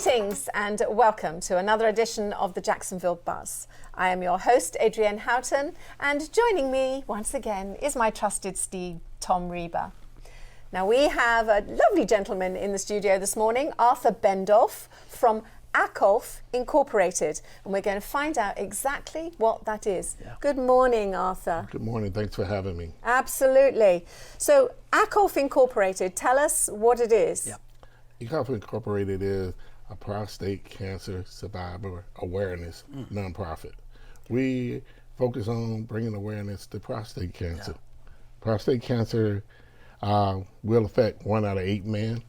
Greetings and welcome to another edition of the Jacksonville Buzz. I am your host, Adrienne Houghton, and joining me once again is my trusted steed, Tom Reber. Now we have a lovely gentleman in the studio this morning, Arthur Bendolph from Accolph Incorporated, and we're going to find out exactly what that is. Yeah. Good morning, Arthur. Good morning. Thanks for having me. Absolutely. So Accolph Incorporated, tell us what it is. Yeah. Accolph Incorporated is a prostate cancer survivor awareness nonprofit. We focus on bringing awareness to prostate cancer. Yeah. Prostate cancer will affect 1 out of 8 men,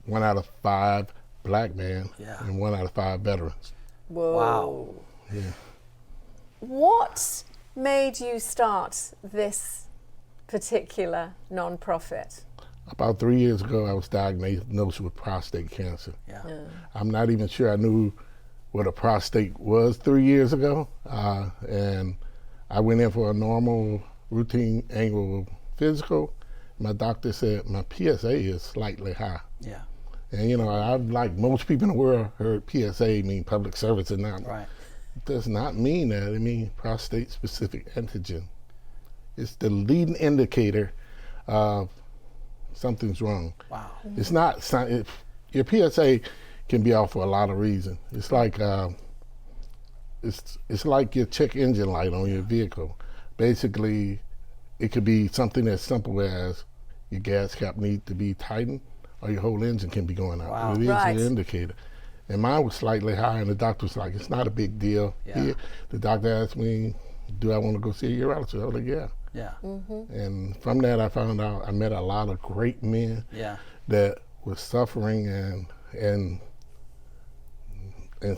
1 out of 5 Black men, and 1 out of 5 veterans. Whoa. Wow. Yeah. What made you start this particular nonprofit? About 3 years ago, I was diagnosed with prostate cancer. Yeah. I'm not even sure I knew what a prostate was 3 years ago. And I went in for a normal routine annual physical. My doctor said my PSA is slightly high. Yeah. And you know, I've, like most people in the world, heard PSA mean public service announcement. Right. It does not mean that. It means prostate specific antigen. It's the leading indicator of something's wrong. Wow. It's not, your PSA can be off for a lot of reasons. It's like it's like your check engine light on your vehicle. Basically, it could be something as simple as your gas cap needs to be tightened, or your whole engine can be going out. Wow. It is Right. an indicator. And mine was slightly high, and the doctor was like, it's not a big deal. Yeah. The doctor asked me, do I want to go see a urologist? I was like, yeah. Yeah. And from that, I found out I met a lot of great men that were suffering and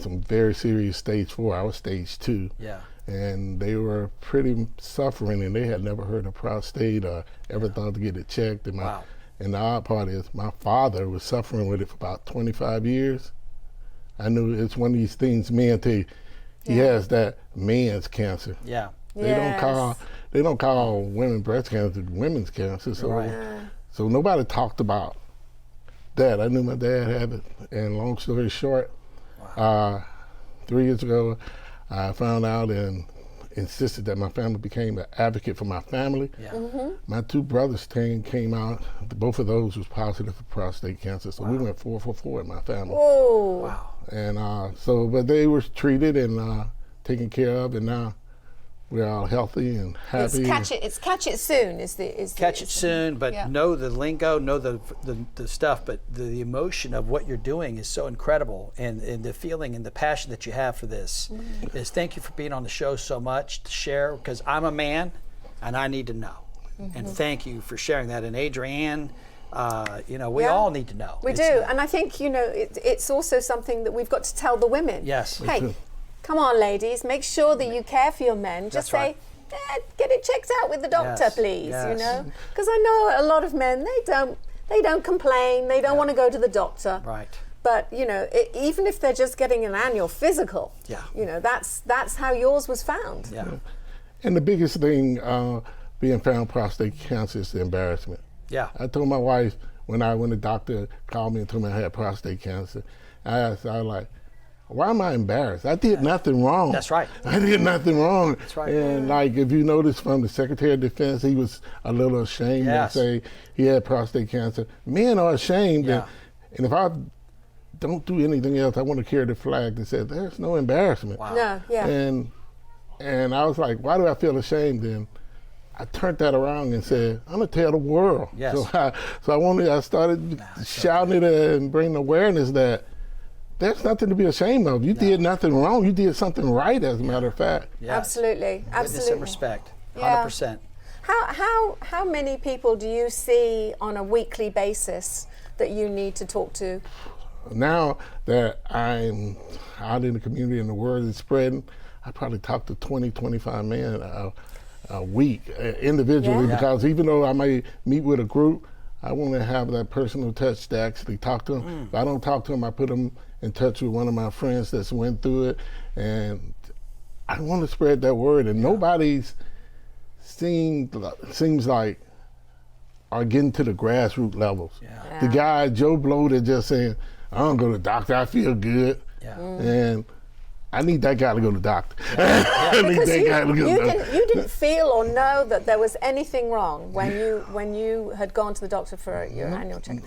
some very serious stage 4. I was stage 2. Yeah. And they were pretty suffering, and they had never heard of prostate or ever thought to get it checked. And Wow. And the odd part is my father was suffering with it for about 25 years. I knew it's one of these things men tell you, he has that man's cancer. Yeah. They don't call women breast cancer women's cancer. So so nobody talked about that. I knew my dad had it, and long story short, 3 years ago, I found out and insisted that my family became an advocate for my family. Yeah. My 2 brothers came out. Both of those was positive for prostate cancer, so we went 4 for 4 in my family. Oh. Wow. And but they were treated and taken care of, and now we're all healthy and happy. It's catch it soon. Catch it soon, but know the lingo, know the stuff, but the emotion of what you're doing is so incredible, and the feeling and the passion that you have for this is. Thank you for being on the show so much to share, because I'm a man and I need to know, and thank you for sharing that. And Adrienne, we all need to know. We do, and I think it's also something that we've got to tell the women. Yes. Hey, come on, ladies, make sure that you care for your men. Just say, get it checked out with the doctor, please. Yes. Because I know a lot of men, they don't complain, they don't want to go to the doctor. Right. But even if they're just getting an annual physical, that's how yours was found. Yeah. And the biggest thing being found prostate cancer is the embarrassment. Yeah. I told my wife when the doctor called me and told me I had prostate cancer, I was like, why am I embarrassed? I did nothing wrong. That's right. I did nothing wrong. That's right. And like, if you notice from the Secretary of Defense, he was a little ashamed to say he had prostate cancer. Men are ashamed. Yeah. And if I don't do anything else, I want to carry the flag that says there's no embarrassment. Wow. No, yeah. And I was like, why do I feel ashamed? And I turned that around and said, I'm gonna tell the world. Yes. I started shouting it and bringing awareness that there's nothing to be ashamed of. You did nothing wrong. You did something right, as a matter of fact. Yes. Absolutely. Witness and respect. 100%. How many people do you see on a weekly basis that you need to talk to? Now that I'm out in the community and the word is spreading, I probably talk to 20, 25 men a week individually, because even though I may meet with a group, I want to have that personal touch to actually talk to them. If I don't talk to them, I put them in touch with one of my friends that's went through it, and I want to spread that word. And nobody's seems like are getting to the grassroots levels. The guy Joe Blow that just saying, I don't go to the doctor. I feel good. Yeah. And I need that guy to go to the doctor. Because you didn't feel or know that there was anything wrong when you had gone to the doctor for your annual checkup.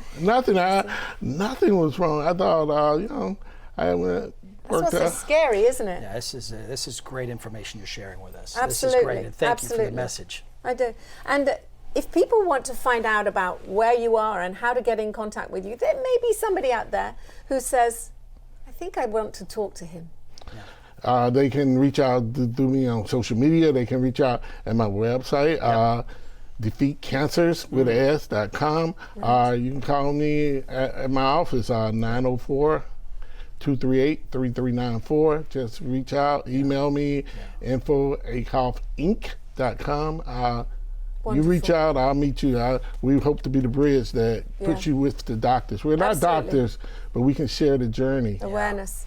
Nothing was wrong. I thought, I went. That's what's so scary, isn't it? Yeah, this is great information you're sharing with us. Absolutely. This is great, and thank you for the message. I do. And if people want to find out about where you are and how to get in contact with you, there may be somebody out there who says, I think I want to talk to him. Yeah. They can reach out to me on social media. They can reach out at my website, defeatcancers.com. You can call me at my office, 904-238-3394. Just reach out, email me, info@accolphinc.com. You reach out, I'll meet you. We hope to be the bridge that puts you with the doctors. We're not doctors, but we can share the journey. Awareness.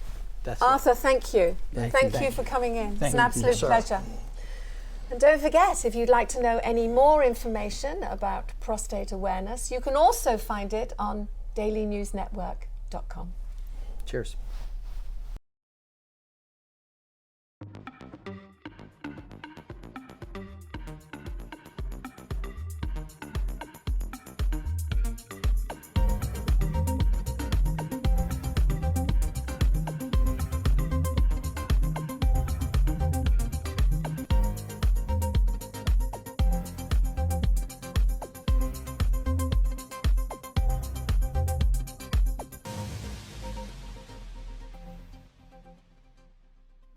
Arthur, thank you. Thank you for coming in. It's an absolute pleasure. And don't forget, if you'd like to know any more information about prostate awareness, you can also find it on dailynewsnetwork.com. Cheers.